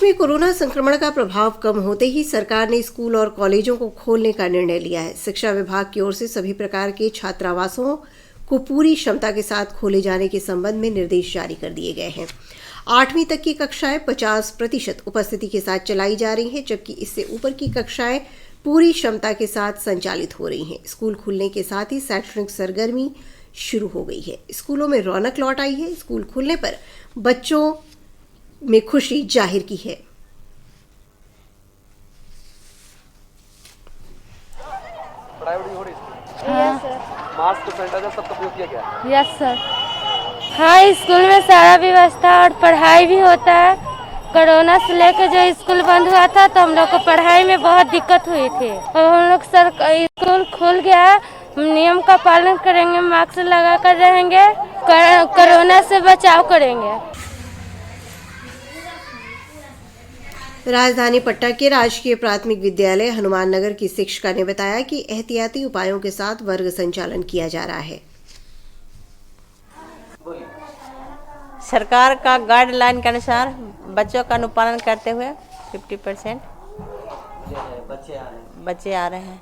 में कोरोना संक्रमण का प्रभाव कम होते ही सरकार ने स्कूल और कॉलेजों को खोलने का निर्णय लिया है। शिक्षा विभाग की ओर से सभी प्रकार के छात्रावासों को पूरी क्षमता के साथ खोले जाने के संबंध में निर्देश जारी कर दिए गए हैं। 8वीं तक की कक्षाएं 50% उपस्थिति के साथ चलाई जा रही हैं, जबकि इससे ऊपर की कक्षाएं पूरी क्षमता के साथ संचालित हो रही हैं। स्कूल खुलने के साथ ही शैक्षणिक सरगर्मी शुरू हो गई है। स्कूलों में रौनक लौट आई है। स्कूल खुलने पर बच्चों में खुशी जाहिर की है। पढ़ाई हो रही है? हाँ सर। मास्क सैनिटाइजर सबका प्रयोग किया गया? Yes sir. हाँ, स्कूल में सारा व्यवस्था और पढ़ाई भी होता है। कोरोना से लेकर जो स्कूल बंद हुआ था तो हम लोग को पढ़ाई में बहुत दिक्कत हुई थी। अब हम लोग सर स्कूल खुल गया, नियम का पालन करेंगे, मास्क लगा कर रहेंगे, कोरोना से बचाव करेंगे। राजधानी पटना के राजकीय प्राथमिक विद्यालय हनुमान नगर की शिक्षिका ने बताया कि एहतियाती उपायों के साथ वर्ग संचालन किया जा रहा है। सरकार का गाइडलाइन के अनुसार बच्चों का अनुपालन करते हुए 50% बच्चे आ रहे हैं।